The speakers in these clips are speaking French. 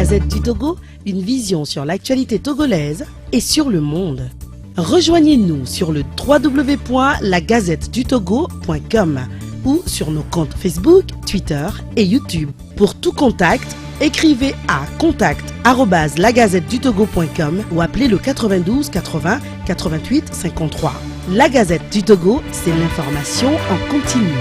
Gazette du Togo, une vision sur l'actualité togolaise et sur le monde. Rejoignez-nous sur le www.lagazettedutogo.com ou sur nos comptes Facebook, Twitter et YouTube. Pour tout contact, écrivez à contact@lagazettedutogo.com ou appelez le 92 80 88 53. La Gazette du Togo, c'est l'information en continu.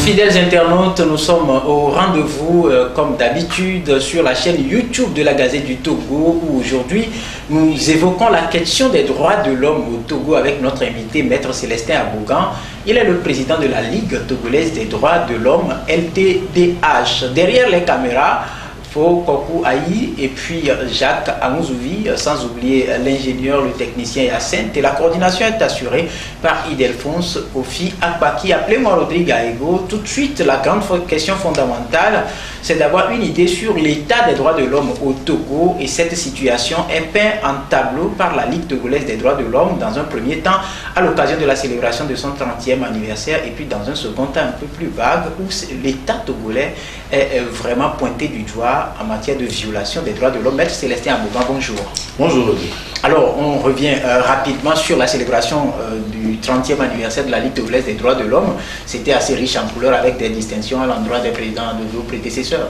Fidèles internautes, nous sommes au rendez-vous comme d'habitude sur la chaîne YouTube de la Gazette du Togo où aujourd'hui nous évoquons la question des droits de l'homme au Togo avec notre invité Maître Célestin Abougan. Il est le président de la Ligue togolaise des droits de l'homme, LTDH. Derrière les caméras, Fo Kokou Aïe et puis Jacques Amouzouvi, sans oublier l'ingénieur, le technicien Yacine. Et la coordination est assurée par Idelphonse Ofi Akbaki. Appelez-moi Rodrigue Aego. Tout de suite, la grande question fondamentale, c'est d'avoir une idée sur l'état des droits de l'homme au Togo. Et cette situation est peinte en tableau par la Ligue togolaise des droits de l'homme dans un premier temps à l'occasion de la célébration de son 30e anniversaire et puis dans un second temps un peu plus vague où l'état togolais est vraiment pointé du doigt en matière de violation des droits de l'homme. Maître Célestin Abougan, bonjour. Bonjour. Alors, on revient rapidement sur la célébration du 30e anniversaire de la Ligue togolaise des droits de l'homme. C'était assez riche en couleurs avec des distinctions à l'endroit des présidents de vos prédécesseurs.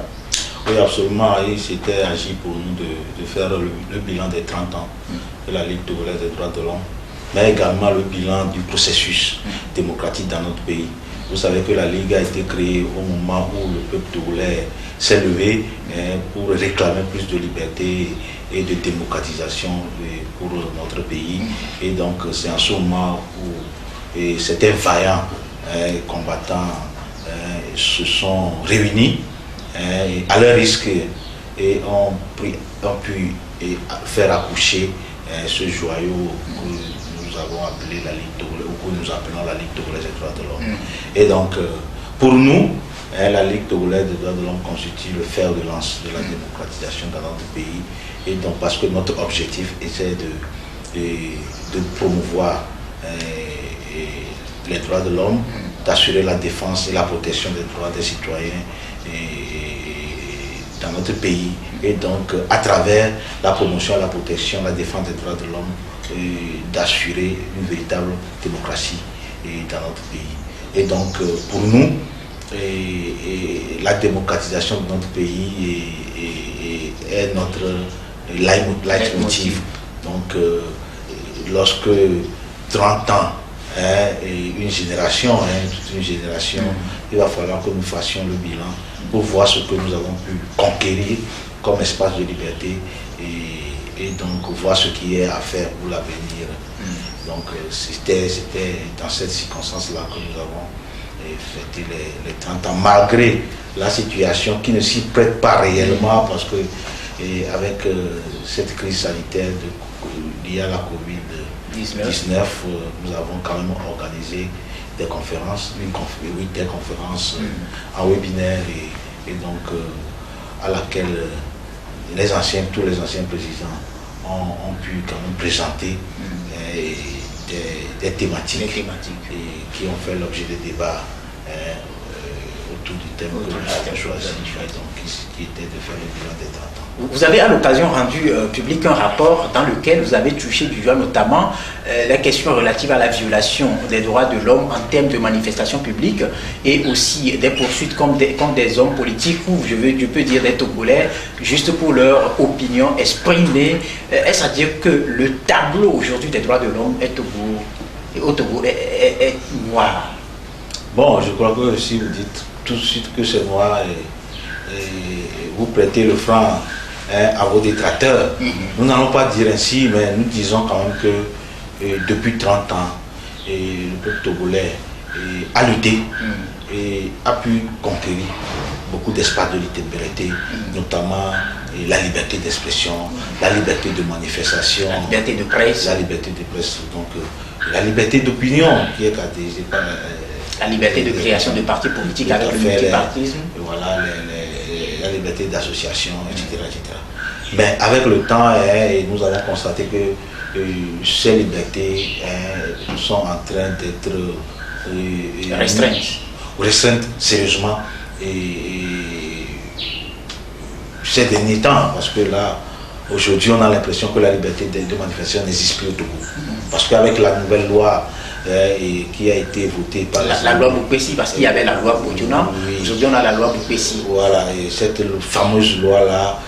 Oui, absolument. Et c'était agi pour nous de faire le bilan des 30 ans de la Ligue togolaise des droits de l'homme, mais également le bilan du processus démocratique dans notre pays. Vous savez que la Ligue a été créée au moment où le peuple togolais s'est levé pour réclamer plus de liberté et de démocratisation pour notre pays. Et donc c'est en ce moment où certains vaillants combattants se sont réunis à leur risque et ont pu faire accoucher ce joyau que nous avons appelé la Ligue togolaise, ou que nous appelons la Ligue togolaise des droits de l'homme. Et donc pour nous, la Ligue togolaise des droits de l'homme constitue le fer de lance de la démocratisation dans notre pays. Et donc parce que notre objectif était de promouvoir les droits de l'homme, d'assurer la défense et la protection des droits des citoyens dans notre pays. Et donc à travers la promotion, la protection, la défense des droits de l'homme, d'assurer une véritable démocratie dans notre pays. Et donc pour nous, la démocratisation de notre pays est notre leitmotiv. Donc lorsque 30 ans, une génération, toute une génération, il va falloir que nous fassions le bilan pour voir ce que nous avons pu conquérir comme espace de liberté et donc voir ce qui est à faire pour l'avenir. Donc c'était dans cette circonstance-là que nous avons fêté les 30 ans, malgré la situation qui ne s'y prête pas réellement, parce que avec cette crise sanitaire liée à la Covid-19, nous avons quand même organisé des conférences, des conférences en webinaire et donc à laquelle tous les anciens présidents ont pu quand même présenter des thématiques qui ont fait l'objet de débats autour du thème que nous avons choisi, donc, qui était de faire le bilan des 30 ans. Vous avez à l'occasion rendu public un rapport dans lequel vous avez touché du doigt notamment la question relative à la violation des droits de l'homme en termes de manifestations publiques et aussi des poursuites contre des hommes politiques ou je peux dire des Togolais juste pour leur opinion exprimée. Est-ce à dire que le tableau aujourd'hui des droits de l'homme au Togo est noir? Bon, je crois que si vous dites tout de suite que c'est noir et vous prêtez le franc à vos détracteurs, nous n'allons pas dire ainsi, mais nous disons quand même que depuis 30 ans, le peuple togolais a lutté et a pu conquérir beaucoup d'espaces de liberté, notamment la liberté d'expression, la liberté de manifestation, la liberté de presse, donc la liberté d'opinion qui est caractérisée par la liberté de création de partis politiques avec le multipartisme. Voilà, la liberté d'association, etc., etc. Mais avec le temps, nous avons constaté que ces libertés sont en train d'être restreinte sérieusement. Et ces derniers temps, parce que là, aujourd'hui, on a l'impression que la liberté de manifestation n'existe plus au Togo. Parce qu'avec la nouvelle loi qui a été votée par la loi Boupessi, parce qu'il y avait la loi Boudjouna, aujourd'hui on a la loi Boupessi. Voilà, et cette fameuse loi-là,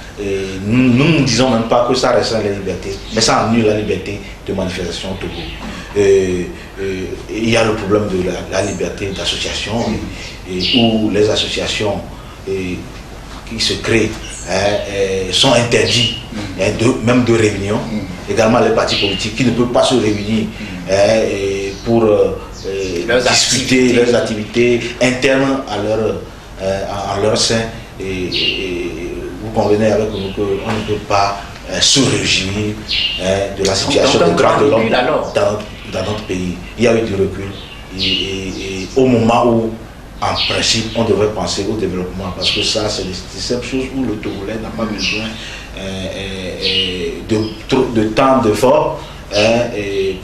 nous ne disons même pas que ça restreint la liberté, mais ça annule la liberté de manifestation au Togo. Il y a le problème de la liberté d'association, où les associations qui se créent sont interdits, même de réunion. Également les partis politiques qui ne peuvent pas se réunir pour discuter leurs activités internes à leur sein. Et vous convenez avec nous qu'on ne peut pas se réjouir de la situation des droits de l'homme dans notre pays. Il y a eu du recul. Et au moment où, en principe, on devrait penser au développement, parce que ça, c'est cette chose où le Togolais n'a pas besoin de temps d'effort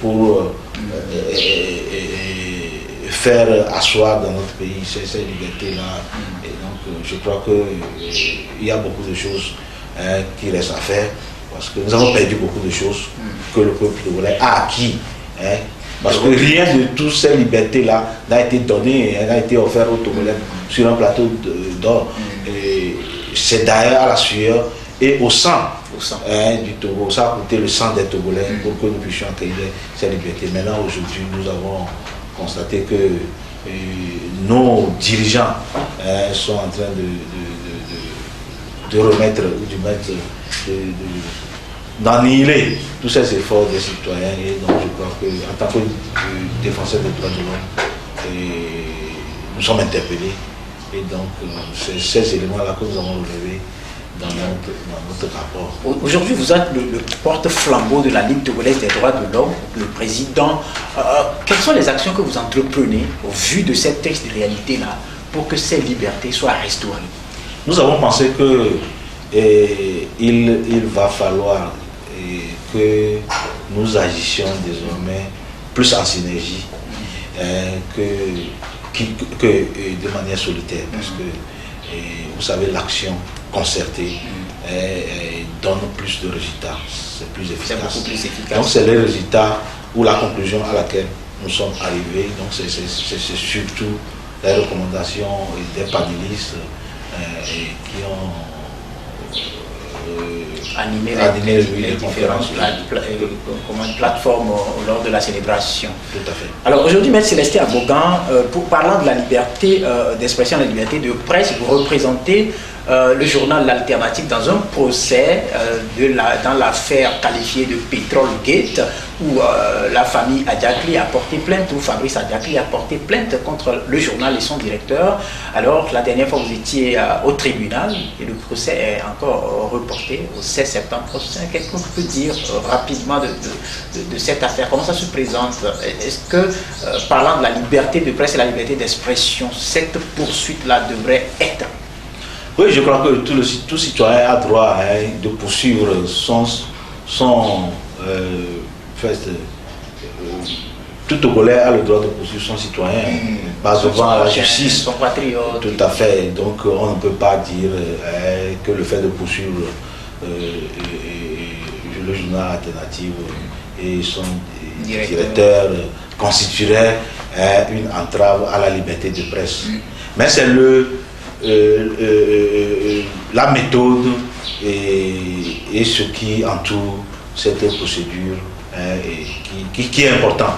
pour faire asseoir dans notre pays ces libertés-là. Et donc, je crois qu'il y a beaucoup de choses qui restent à faire, parce que nous avons perdu beaucoup de choses que le peuple togolais a acquis. Parce que rien de toutes ces libertés-là n'a été donné, n'a été offert aux Togolais sur un plateau d'or. C'est d'ailleurs à la sueur et au sang du Togo. Ça a coûté le sang des Togolais pour que nous puissions accueillir ces libertés. Maintenant, aujourd'hui, nous avons constaté que nos dirigeants sont en train de remettre ou de mettre d'annihiler tous ces efforts des citoyens. Et donc je crois qu'en tant que défenseur des droits de l'homme, nous sommes interpellés. Et donc c'est ces éléments-là que nous avons relevés dans notre rapport. Aujourd'hui, vous êtes le porte-flambeau de la Ligue togolaise des droits de l'homme, le président. Quelles sont les actions que vous entreprenez au vu de cette texte de réalité-là pour que ces libertés soient restaurées? Nous avons pensé que il va falloir que nous agissions désormais plus en synergie que de manière solitaire, parce que vous savez, l'action concertée donne plus de résultats, c'est plus efficace. C'est beaucoup plus efficace. Donc c'est les résultats ou la conclusion à laquelle nous sommes arrivés. Donc c'est surtout les recommandations des panélistes qui ont animer les différentes plateformes lors de la célébration. Tout à fait. Alors aujourd'hui, M. Célestin Abogan, parlant de la liberté d'expression, la liberté de presse, vous représentez le journal L'Alternative dans un procès dans l'affaire qualifiée de Pétrole Gate, où la famille Adiakli a porté plainte, où Fabrice Adiakli a porté plainte contre le journal et son directeur. Alors la dernière fois vous étiez au tribunal et le procès est encore reporté au 16 septembre prochain. Qu'est-ce qu'on peut dire rapidement de cette affaire? Comment ça se présente? Est-ce que, parlant de la liberté de presse et la liberté d'expression, cette poursuite-là devrait être? Oui, je crois que tout citoyen a droit de poursuivre tout Togolais a le droit de poursuivre son citoyen, pas devant la justice. Son patriote. Tout à fait. Donc on ne peut pas dire que le fait de poursuivre le journal Alternative et son directeur constituerait une entrave à la liberté de presse. Mais c'est la méthode et ce qui entoure cette procédure qui est important.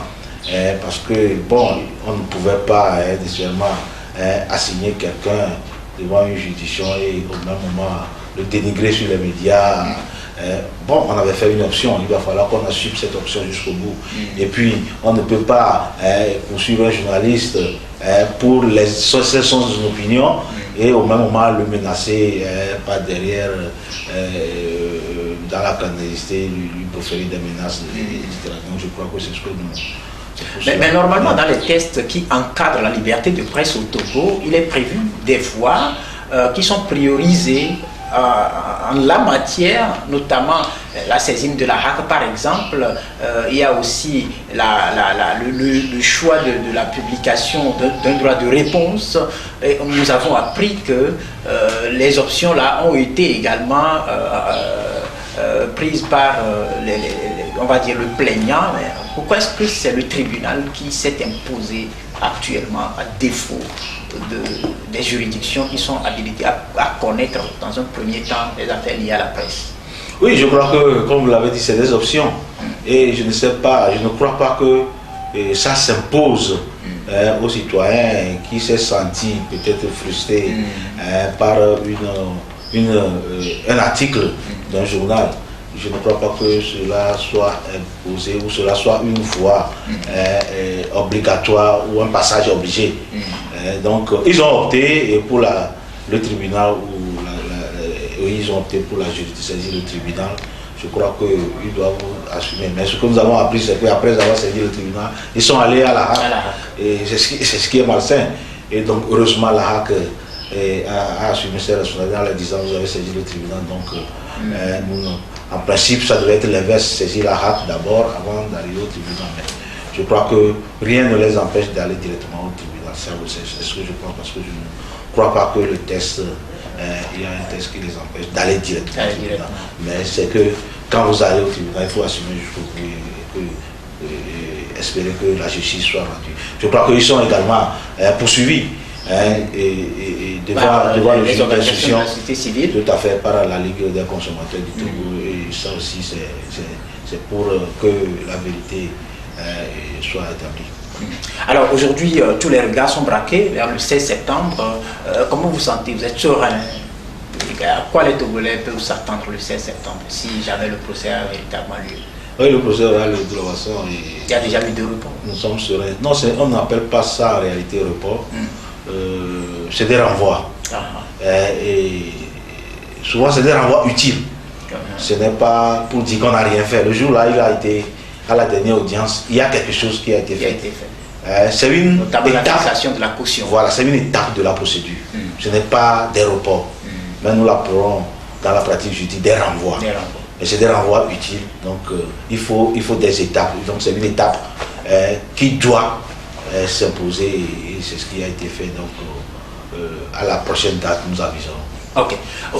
Parce que, bon, on ne pouvait pas nécessairement assigner quelqu'un devant une juridiction et au même moment le dénigrer sur les médias. Bon, on avait fait une option, il va falloir qu'on assume cette option jusqu'au bout. Et puis, on ne peut pas poursuivre un journaliste pour son opinion et au même moment le menacer par derrière dans la clandestinité, lui proférer des menaces, etc. Donc je crois que c'est ce que nous... Mais normalement, dans les textes qui encadrent la liberté de presse au Togo, il est prévu des voix qui sont priorisées en la matière, notamment la saisine de la HAC par exemple, il y a aussi le choix de la publication d'un droit de réponse. Et nous avons appris que les options là ont été également prises par on va dire le plaignant. Mais pourquoi est-ce que c'est le tribunal qui s'est imposé actuellement à défaut des juridictions qui sont habilitées à connaître dans un premier temps les affaires liées à la presse? Oui, je crois que, comme vous l'avez dit, c'est des options. Et je ne crois pas que ça s'impose aux citoyens qui s'est senti peut-être frustré par un article d'un journal. Je ne crois pas que cela soit imposé ou cela soit une voie obligatoire ou un passage obligé. Donc, ils ont opté pour le tribunal ils ont opté pour la justice, saisir le tribunal. Je crois qu'ils doivent assumer. Mais ce que nous avons appris, c'est qu'après avoir saisi le tribunal, ils sont allés à la HAC. Et c'est ce qui est malsain. Et donc, heureusement, la HAC a assumé ses responsabilités en leur disant vous avez saisi le tribunal. Donc, en principe, ça devait être l'inverse, saisir la HAC d'abord avant d'arriver au tribunal. Mais je crois que rien ne les empêche d'aller directement au tribunal. C'est ce que je pense, parce que je ne crois pas que le test, il y a un test qui les empêche d'aller directement au tribunal. Mais c'est que quand vous allez au tribunal, il faut assumer jusqu'au bout et espérer que la justice soit rendue. Je crois qu'ils sont également poursuivis. Et devant le juge d'instruction, tout à fait, par la Ligue des consommateurs du Togo. Et ça aussi, c'est pour que la vérité soit établie. Alors aujourd'hui, tous les regards sont braqués vers le 16 septembre. Comment vous sentez? Vous êtes serein? À quoi les Togolais peuvent s'attendre le 16 septembre si jamais le procès a véritablement lieu? Oui, le procès aura lieu de toute façon. Il y a déjà eu deux reports. Nous sommes sereins. Non, on n'appelle pas ça en réalité report. C'est des renvois. Et souvent, c'est des renvois utiles. Ce n'est pas pour dire qu'on n'a rien fait. Le jour-là, il a été à la dernière audience, il y a quelque chose qui a été fait. C'est une notamment étape, la fixation de la caution. Voilà, c'est une étape de la procédure. Ce n'est pas des reports. Mais nous l'appelons dans la pratique juridique des renvois. Et c'est des renvois utiles. Donc il faut des étapes. Donc c'est une étape qui doit s'imposer et c'est ce qui a été fait. Donc à la prochaine date, nous aviserons. Ok.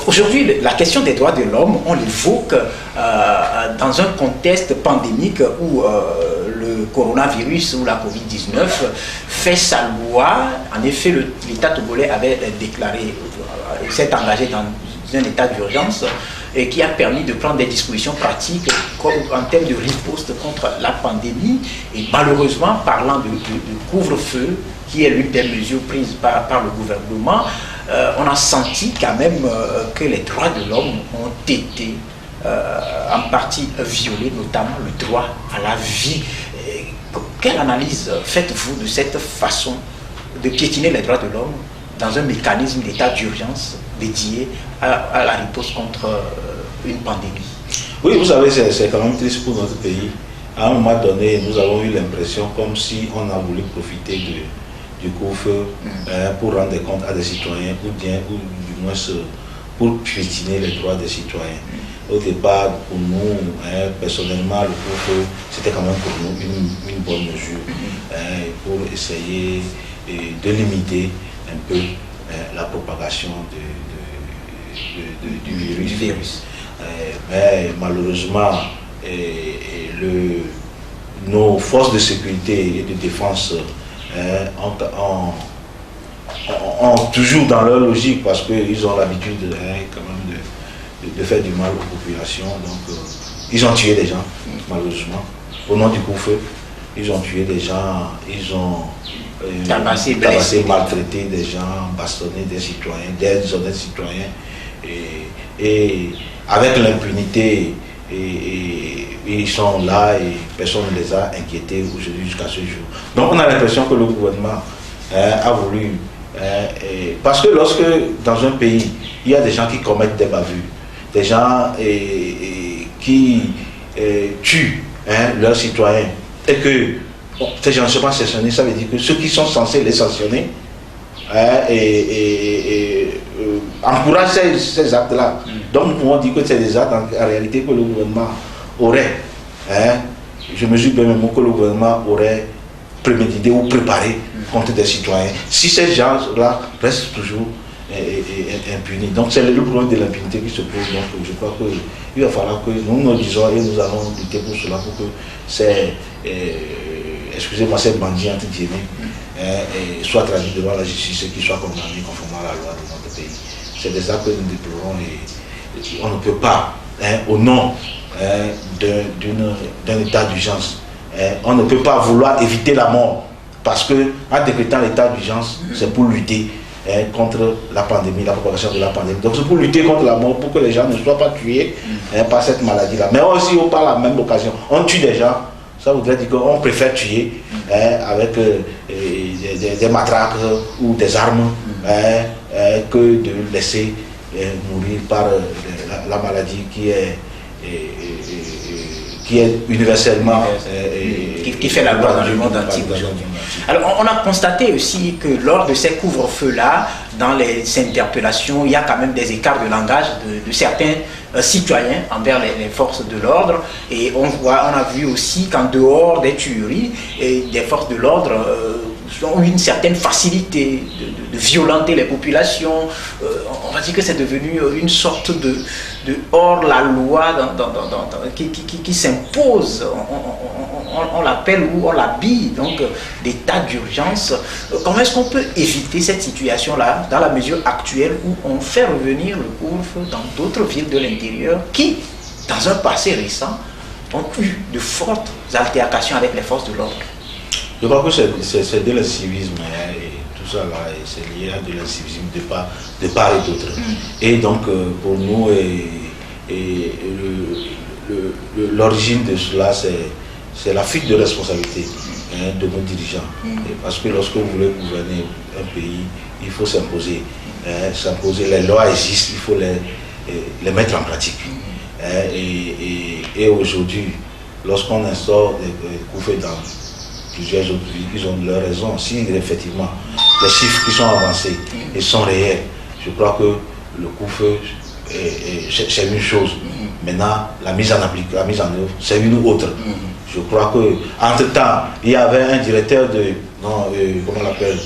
Aujourd'hui, la question des droits de l'homme, on l'évoque dans un contexte pandémique où le coronavirus ou la Covid-19 fait sa loi. En effet, l'État togolais avait déclaré, s'est engagé dans un état d'urgence et qui a permis de prendre des dispositions pratiques en termes de riposte contre la pandémie. Et malheureusement, parlant de couvre-feu, qui est l'une des mesures prises par le gouvernement, on a senti quand même que les droits de l'homme ont été en partie violés, notamment le droit à la vie. Quelle analyse faites-vous de cette façon de piétiner les droits de l'homme dans un mécanisme d'état d'urgence dédié à la riposte contre une pandémie? Oui, vous savez, c'est quand même triste pour notre pays. À un moment donné, nous avons eu l'impression comme si on a voulu profiter du couvre-feu pour rendre compte à des citoyens ou du moins pour piétiner les droits des citoyens. Au départ, pour nous, personnellement, le couvre-feu, c'était quand même pour nous une bonne mesure pour essayer de limiter un peu la propagation du virus. Mais malheureusement, nos forces de sécurité et de défense ont toujours dans leur logique, parce qu'ils ont l'habitude quand même de faire du mal aux populations. Donc ils ont tué des gens, malheureusement, au nom du couvre-feu. Ils ont tué des gens, ils ont tabassé, maltraité des gens, bastonné des citoyens, des honnêtes citoyens. Et avec l'impunité, ils sont là et personne ne les a inquiétés aujourd'hui jusqu'à ce jour. Donc on a l'impression que le gouvernement a voulu... parce que lorsque dans un pays, il y a des gens qui commettent des bavures, des gens qui tuent leurs citoyens, et que ces gens ne sont pas sanctionnés, ça veut dire que ceux qui sont censés les sanctionner encourage ces actes-là. Donc nous pouvons dire que c'est des actes en réalité que le gouvernement aurait, je mesure bien mes mots, que le gouvernement aurait prémédité ou préparé contre des citoyens. Si ces gens-là restent toujours impunis. Donc c'est le problème de l'impunité qui se pose. Donc je crois qu'il va falloir que nous disons et nous allons lutter pour cela, pour que excusez-moi, ces bandits entre guillemets soient traduits devant la justice et qu'ils soient condamnés conformément à la loi de notre pays. C'est des actes que nous déplorons et on ne peut pas, au nom d'un état d'urgence, on ne peut pas vouloir éviter la mort parce que en décrétant l'état d'urgence, c'est pour lutter contre la pandémie, la propagation de la pandémie. Donc c'est pour lutter contre la mort, pour que les gens ne soient pas tués par cette maladie-là. Mais aussi, par la même occasion, on tue des gens, ça voudrait dire qu'on préfère tuer avec des matraques ou des armes que de laisser mourir par la maladie qui est universellement qui fait la loi dans le monde entier aujourd'hui. Alors on a constaté aussi que lors de ces couvre-feux-là, dans les interpellations, il y a quand même des écarts de langage de certains citoyens envers les forces de l'ordre, et on a vu aussi qu'en dehors des tueries, des forces de l'ordre ont une certaine facilité de violenter les populations. On va dire que c'est devenu une sorte de hors-la-loi qui s'impose. On l'appelle ou on l'habille, donc d'état d'urgence. Comment est-ce qu'on peut éviter cette situation-là dans la mesure actuelle où on fait revenir le couvre-feu dans d'autres villes de l'intérieur qui, dans un passé récent, ont eu de fortes altercations avec les forces de l'ordre? Je crois que c'est de l'incivisme et tout ça là, et c'est lié à de l'incivisme de part et d'autre. Et donc pour nous, l'origine de cela, c'est la fuite de responsabilité de nos dirigeants. Et parce que lorsque vous voulez gouverner un pays, il faut s'imposer. S'imposer, les lois existent, il faut les mettre en pratique. Et aujourd'hui, lorsqu'on instaure des couvre-feux dans plusieurs autres villes, ils ont leur raison. Si effectivement les chiffres qui sont avancés et sont réels, je crois que le couvre-feu c'est une chose. Maintenant, la mise en œuvre, c'est une autre. Je crois que entre temps, il y avait un directeur comment on l'appelle,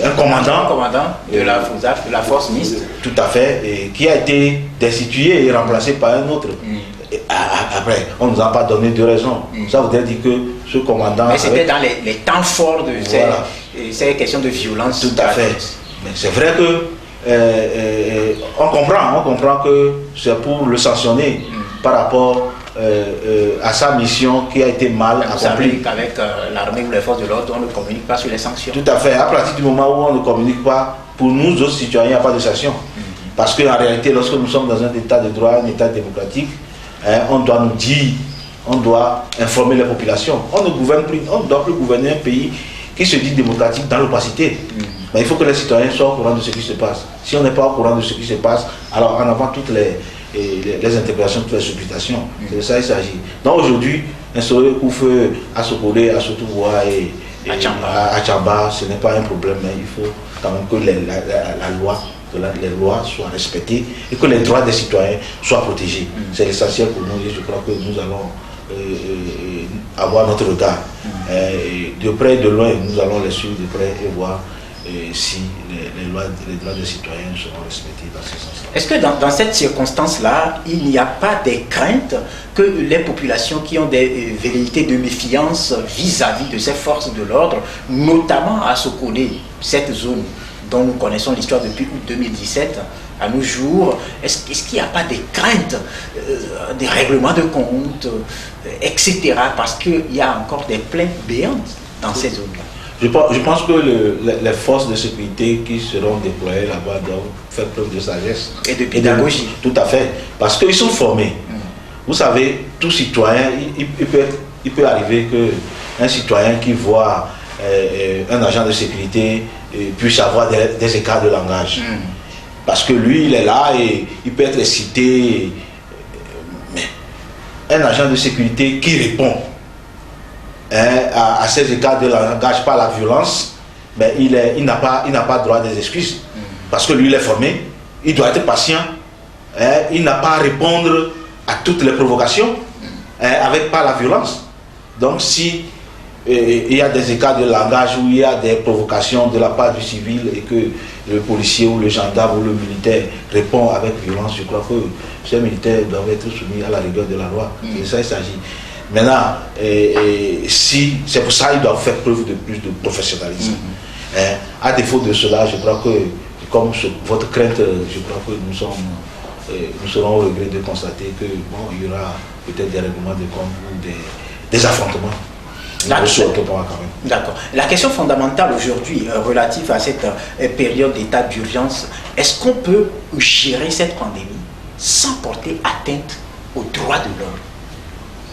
un commandant de la FOSAF, de la force mixte. Tout à fait, et qui a été destitué et remplacé par un autre. Après, on ne nous a pas donné de raison. Ça voudrait dire que ce commandant... Mais c'était dans les temps forts de ces questions de violence. Tout à fait. Mais c'est vrai que on comprend que c'est pour le sanctionner par rapport à sa mission qui a été mal accomplie. Qu'avec l'armée ou les forces de l'ordre, on ne communique pas sur les sanctions. Tout à fait. À partir du moment où on ne communique pas, pour nous autres citoyens, il n'y a pas de sanctions. Parce qu'en réalité, lorsque nous sommes dans un état de droit, un état démocratique, on doit nous dire, on doit informer les populations. On ne gouverne plus, on ne doit plus gouverner un pays qui se dit démocratique dans l'opacité. Mais il faut que les citoyens soient au courant de ce qui se passe. Si on n'est pas au courant de ce qui se passe, alors en avant toutes les interpellations, toutes les supputations. C'est de ça qu'il s'agit. Donc aujourd'hui, instaurer le couvre-feu à Sokolé, à Sotoua et à Tchamba, ce n'est pas un problème, mais il faut quand même que les lois soient respectées et que les droits des citoyens soient protégés. C'est l'essentiel pour nous et je crois que nous allons avoir notre regard. De près et de loin, nous allons les suivre de près et voir si les droits des citoyens seront respectés dans ce sens-là. Est-ce que dans cette circonstance-là, il n'y a pas des craintes que les populations qui ont des velléités de méfiance vis-à-vis de ces forces de l'ordre, notamment à Sokolé, cette zone dont nous connaissons l'histoire depuis août 2017, à nos jours, est-ce qu'il n'y a pas des craintes, des règlements de compte, etc. Parce qu'il y a encore des plaintes béantes dans ces zones-là? Je pense que les forces de sécurité qui seront déployées là-bas doivent faire preuve de sagesse. Et de pédagogie. Tout à fait. Parce qu'ils sont formés. Vous savez, tout citoyen, il peut arriver qu'un citoyen qui voit un agent de sécurité puisse avoir des écarts de langage. Parce que lui, il est là et il peut être excité. Mais un agent de sécurité qui répond à ces écarts de langage par la violence, mais il n'a pas droit des excuses. Parce que lui, il est formé, il doit être patient. Il n'a pas à répondre à toutes les provocations avec pas la violence. Donc si il y a des écarts de langage où il y a des provocations de la part du civil et que le policier ou le gendarme ou le militaire répond avec violence, je crois que ces militaires doivent être soumis à la rigueur de la loi. C'est ça il s'agit. Maintenant, si c'est pour ça qu'ils doivent faire preuve de plus de professionnalisme. À défaut de cela, je crois que, comme votre crainte, je crois que nous serons au regret de constater que bon, il y aura peut-être des règlements de compte ou des affrontements. D'accord. La question fondamentale aujourd'hui relative à cette période d'état d'urgence, est-ce qu'on peut gérer cette pandémie sans porter atteinte aux droits de l'homme?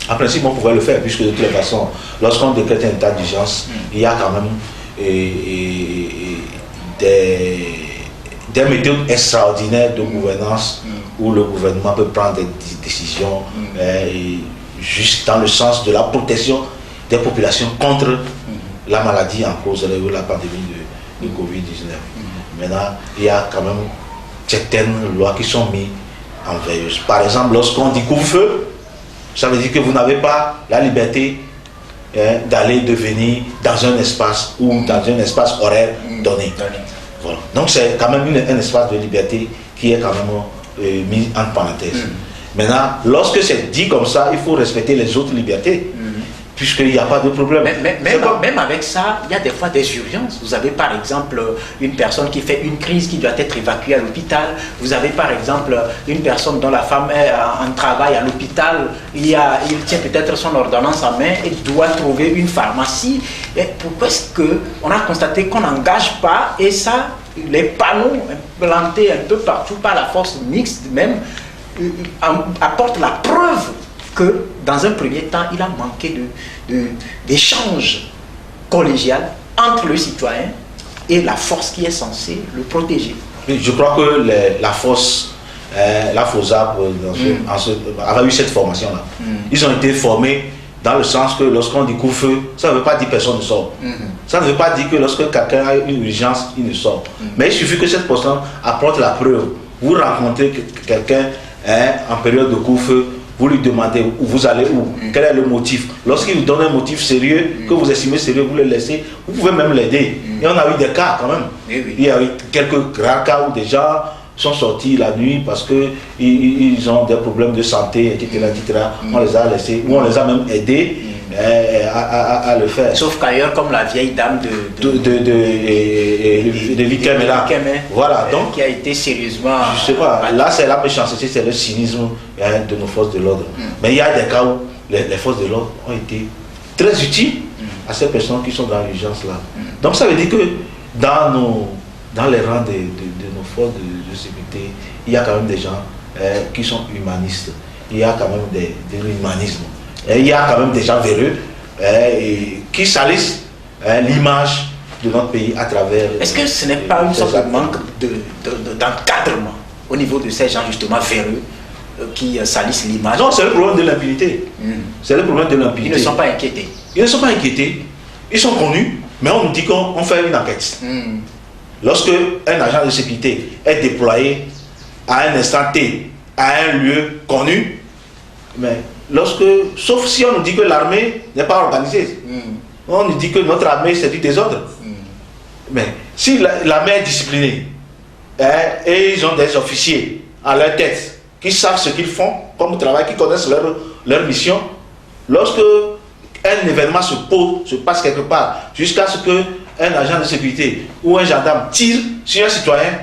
En principe, on pourrait le faire, puisque de toute façon, lorsqu'on décrète un état d'urgence, il y a quand même des méthodes extraordinaires de gouvernance où le gouvernement peut prendre des décisions juste dans le sens de la protection des populations contre la maladie en cause de la pandémie de Covid-19. Maintenant, il y a quand même certaines lois qui sont mises en veilleuse. Par exemple, lorsqu'on dit couvre-feu, ça veut dire que vous n'avez pas la liberté d'aller devenir dans un espace ou dans un espace horaire donné. Voilà. Donc c'est quand même un espace de liberté qui est quand même mis en parenthèse. Maintenant, lorsque c'est dit comme ça, il faut respecter les autres libertés. Puisqu'il n'y a pas de problème. Même avec ça, il y a des fois des urgences. Vous avez par exemple une personne qui fait une crise qui doit être évacuée à l'hôpital. Vous avez par exemple une personne dont la femme est en travail à l'hôpital. Il tient peut-être son ordonnance en main et doit trouver une pharmacie. Et pourquoi est-ce qu'on a constaté qu'on n'engage pas, et ça, les panneaux plantés un peu partout par la force mixte même apportent la preuve que dans un premier temps, il a manqué d'échange collégial entre le citoyen et la force qui est censée le protéger. Je crois que la force, la FOSAP, avait eu cette formation-là. Ils ont été formés dans le sens que lorsqu'on dit couvre-feu, ça ne veut pas dire que personne ne sort. Ça ne veut pas dire que lorsque quelqu'un a une urgence, il ne sort. Mais il suffit que cette personne apporte la preuve. Vous rencontrez quelqu'un en période de couvre-feu, vous lui demandez où vous allez où, quel est le motif. Lorsqu'il vous donne un motif sérieux, que vous estimez sérieux, vous le laissez, vous pouvez même l'aider. Et on a eu des cas quand même. Il y a eu quelques rares cas où des gens sont sortis la nuit parce qu'ils ont des problèmes de santé, etc. On les a laissés, ou on les a même aidés à le faire. Sauf qu'ailleurs, comme la vieille dame de Likeme là. Voilà, donc qui a été sérieusement. Je sais pas, là c'est la méchanceté, c'est le cynisme de nos forces de l'ordre. Mais il y a des cas où les forces de l'ordre ont été très utiles à ces personnes qui sont dans l'urgence là. Donc ça veut dire que dans les rangs de nos forces de sécurité, il y a quand même des gens qui sont humanistes. Il y a quand même de l'humanisme. Et il y a quand même des gens véreux qui salissent l'image de notre pays à travers... Est-ce que ce n'est pas une sorte de manque d'encadrement au niveau de ces gens justement véreux qui salissent l'image? Non, c'est le problème de l'impunité. C'est le problème de l'impunité. Ils ne sont pas inquiétés. Ils ne sont pas inquiétés. Ils sont connus, mais on nous dit qu'on fait une enquête. Lorsque un agent de sécurité est déployé à un instant T, à un lieu connu, mais sauf si on nous dit que l'armée n'est pas organisée. On nous dit que notre armée c'est du désordre. Mais si l'armée est disciplinée et ils ont des officiers à leur tête qui savent ce qu'ils font comme travail, qui connaissent leur mission, lorsque un événement se passe quelque part, jusqu'à ce qu'un agent de sécurité ou un gendarme tire sur un citoyen,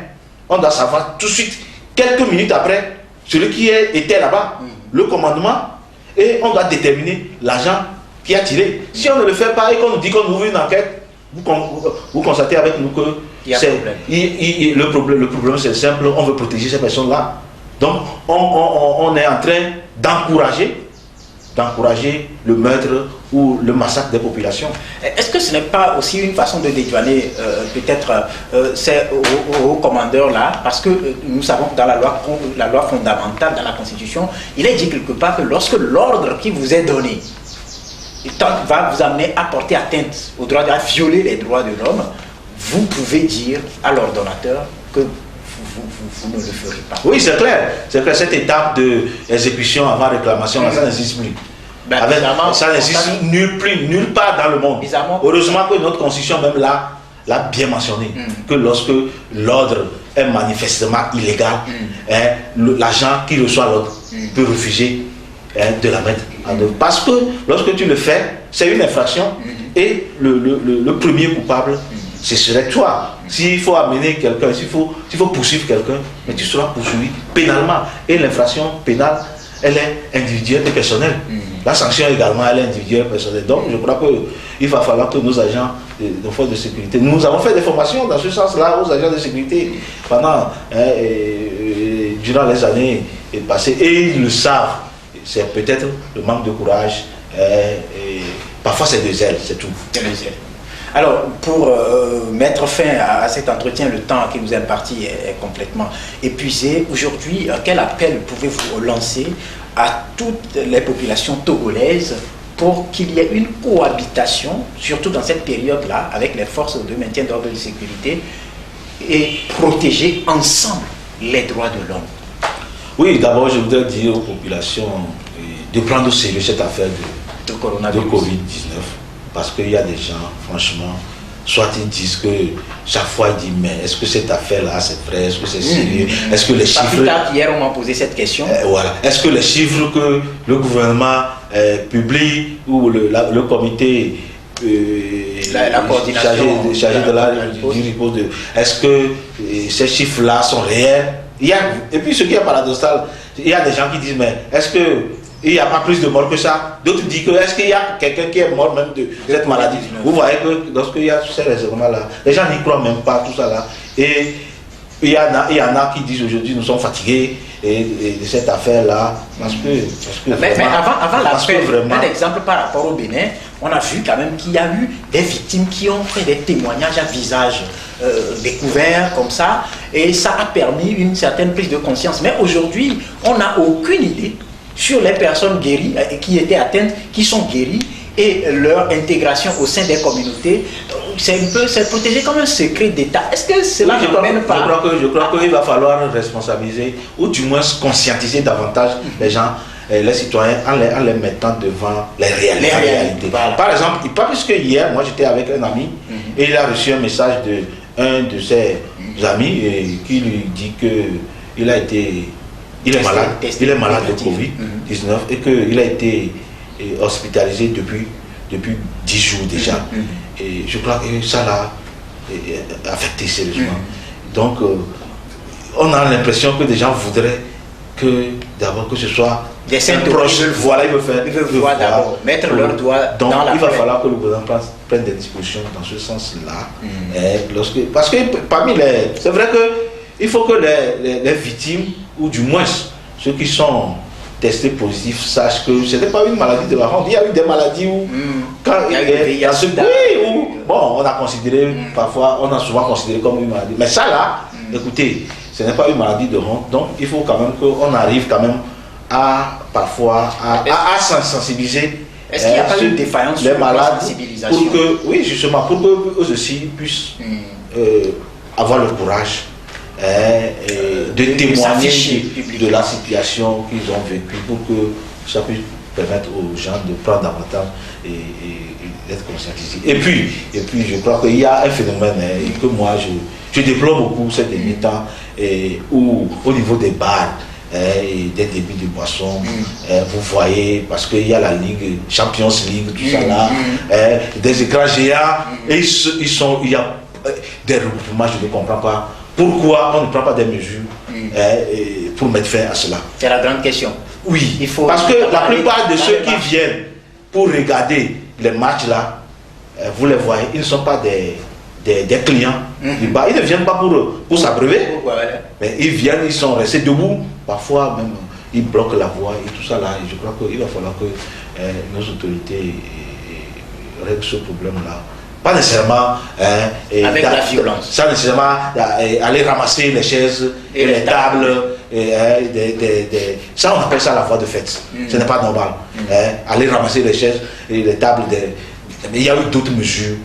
on doit savoir tout de suite, quelques minutes après, celui qui était là-bas, le commandement, et on doit déterminer l'agent qui a tiré. Si on ne le fait pas et qu'on nous dit qu'on ouvre une enquête, vous constatez avec nous que le problème c'est simple, on veut protéger ces personnes-là. Donc on est en train d'encourager le meurtre ou le massacre des populations. Est-ce que ce n'est pas aussi une façon de dédouaner peut-être ces hauts commandeurs-là? Parce que nous savons que dans la loi fondamentale, dans la Constitution, il est dit quelque part que lorsque l'ordre qui vous est donné va vous amener à porter atteinte aux droits, à violer les droits de l'homme, vous pouvez dire à l'ordonnateur que vous ne le ferez pas. Oui, c'est clair. C'est clair. Cette étape d'exécution avant réclamation, ça n'existe plus. Ça n'existe nulle part dans le monde. Heureusement que notre constitution même l'a bien mentionné, que lorsque l'ordre est manifestement illégal, l'agent qui reçoit l'ordre peut refuser de la mettre en œuvre. Parce que lorsque tu le fais, c'est une infraction et le premier coupable, ce serait toi. S'il faut amener quelqu'un, s'il faut poursuivre quelqu'un, mais tu seras poursuivi pénalement. Et l'infraction pénale, elle est individuelle et personnelle. La sanction également, elle est individuelle et personnelle. Donc, je crois qu'il va falloir que nos agents de forces de sécurité, nous avons fait des formations dans ce sens-là aux agents de sécurité durant les années passées, et ils le savent. C'est peut-être le manque de courage, parfois c'est de zèle, c'est tout. Alors, pour mettre fin à cet entretien, le temps qui nous est imparti est complètement épuisé. Aujourd'hui, quel appel pouvez-vous lancer à toutes les populations togolaises pour qu'il y ait une cohabitation, surtout dans cette période-là, avec les forces de maintien d'ordre et de sécurité, et protéger ensemble les droits de l'homme? Oui, d'abord, je voudrais dire aux populations de prendre au sérieux cette affaire de Covid-19. Parce qu'il y a des gens, franchement, soit ils disent que chaque fois ils disent, mais est-ce que cette affaire-là c'est vrai, est-ce que c'est sérieux, est-ce que les chiffres... Plus tard, hier on m'a posé cette question. Voilà. Est-ce que les chiffres que le gouvernement publie ou le comité la coordination chargé du repos est-ce que ces chiffres-là sont réels? Et puis ce qui est paradoxal, il y a des gens qui disent, mais est-ce que il n'y a pas plus de morts que ça? D'autres disent que est-ce qu'il y a quelqu'un qui est mort même de cette maladie? Vous voyez que lorsqu'il y a tous ces raisonnements-là, les gens n'y croient même pas, tout ça là. Et il y en a qui disent aujourd'hui nous sommes fatigués de cette affaire-là. Parce que mais avant l'appel, vraiment... un exemple par rapport au Bénin, on a vu quand même qu'il y a eu des victimes qui ont fait des témoignages à visage découvert comme ça, et ça a permis une certaine prise de conscience. Mais aujourd'hui, on n'a aucune idée sur les personnes guéries qui étaient atteintes, qui sont guéries, et leur intégration au sein des communautés. C'est protégé comme un secret d'État. Est-ce que cela ne mène pas? Je crois qu'il va falloir responsabiliser, ou du moins conscientiser davantage les gens, les citoyens, en les mettant devant les réalités. Voilà. Par exemple, pas plus que hier, moi j'étais avec un ami, et il a reçu un message d'un de ses amis qui lui dit qu'il a été... Il est malade de Covid-19 et qu'il a été hospitalisé depuis 10 jours déjà. Et je crois que ça l'a affecté sérieusement. Donc, on a l'impression que des gens voudraient d'abord que ce soit des proche. Voilà, ils veulent voir d'abord, mettre leurs doigts dans la il va falloir que le gouvernement prenne des dispositions dans ce sens-là. Parce que parmi les... C'est vrai qu'il faut que les victimes, ou du moins ceux qui sont testés positifs, sachent que ce n'était pas une maladie de la honte. Il y a eu des maladies où, on a considéré, parfois, on a souvent considéré comme une maladie. Mais ça là, écoutez, ce n'est pas une maladie de honte. Donc il faut quand même qu'on arrive quand même à sensibiliser. Est-ce qu'il n'y a pas une défaillance les sur malades la sensibilisation? pour que eux aussi puissent avoir le courage de témoigner de la situation qu'ils ont vécue, pour que ça puisse permettre aux gens de prendre davantage et d'être conscientisés. Et puis je crois qu'il y a un phénomène que moi je déplore beaucoup ces derniers temps, où au niveau des bars et des débits de boissons, vous voyez, parce qu'il y a la Ligue, Champions League, tout ça là, des écrans géants, et il y a des regroupements, je ne comprends pas. Pourquoi on ne prend pas des mesures pour mettre fin à cela? C'est la grande question. Oui, parce que la plupart de ceux qui viennent pour regarder les matchs là, vous les voyez, ils ne sont pas des clients du bar. Ils ne viennent pas pour s'abreuver, mais ils viennent, ils sont restés debout. Parfois même, ils bloquent la voie et tout ça là. Et je crois qu'il va falloir que nos autorités règlent ce problème là. Pas nécessairement avec la violence. Sans nécessairement aller ramasser les chaises et les tables. Ça, on appelle ça la voie de fête. Ce n'est pas normal. Aller ramasser les chaises et les tables. Mais il y a eu d'autres mesures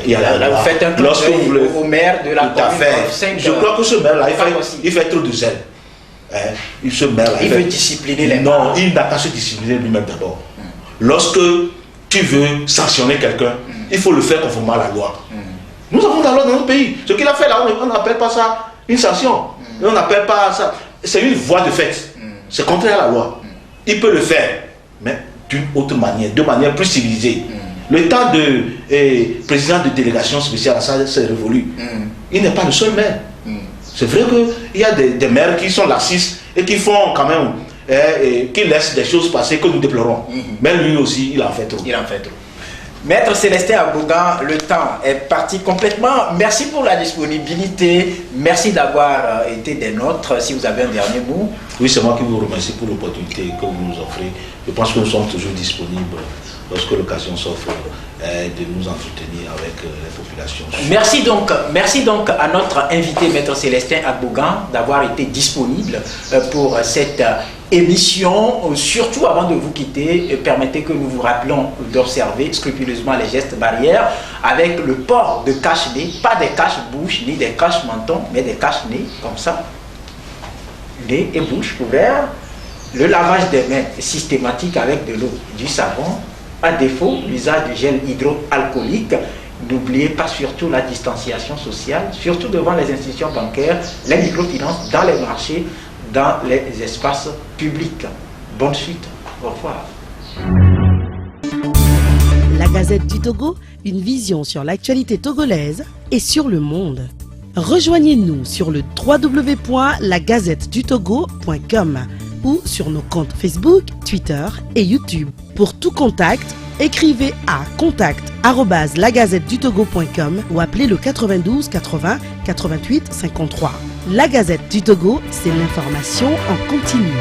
Il y a la loi. Vous faites un clin d'œil au maire de la commune. Je crois que ce maire-là, il fait trop de zèle. Ce maire-là, il veut discipliner les Non, il n'a qu'à se discipliner lui-même d'abord. Lorsque tu veux sanctionner quelqu'un, il faut le faire conformément à la loi. Nous avons la loi dans notre pays. Ce qu'il a fait là, on n'appelle pas ça une sanction. On n'appelle pas ça. C'est une voie de fait. C'est contraire à la loi. Il peut le faire, mais d'une autre manière, de manière plus civilisée. Le temps de président de délégation spéciale, ça c'est révolu. Il n'est pas le seul maire. C'est vrai qu'il y a des maires qui sont laxistes et qui font quand même, qui laissent des choses passer que nous déplorons. Mais lui aussi, il en fait trop. Il en fait trop. Maître Célestin Agbougan, le temps est parti complètement. Merci pour la disponibilité. Merci d'avoir été des nôtres. Si vous avez un dernier mot. Oui, c'est moi qui vous remercie pour l'opportunité que vous nous offrez. Je pense que nous sommes toujours disponibles lorsque l'occasion s'offre de nous entretenir avec les populations. Merci donc à notre invité, Maître Célestin Agbougan, d'avoir été disponible pour cette émission. Surtout avant de vous quitter, permettez que nous vous rappelons d'observer scrupuleusement les gestes barrières avec le port de cache-nez, pas des cache-bouche ni des cache-menton, mais des cache-nez comme ça, nez et bouche couverts. Le lavage des mains systématique avec de l'eau, du savon. À défaut, l'usage du gel hydroalcoolique. N'oubliez pas surtout la distanciation sociale, surtout devant les institutions bancaires, les microfinances, dans les marchés, dans les espaces publics. Bonne suite. Au revoir. La Gazette du Togo, une vision sur l'actualité togolaise et sur le monde. Rejoignez-nous sur le www.lagazettedutogo.com ou sur nos comptes Facebook, Twitter et YouTube. Pour tout contact, écrivez à contact@lagazettedutogo.com ou appelez le 92 80 88 53. La Gazette du Togo, c'est l'information en continu.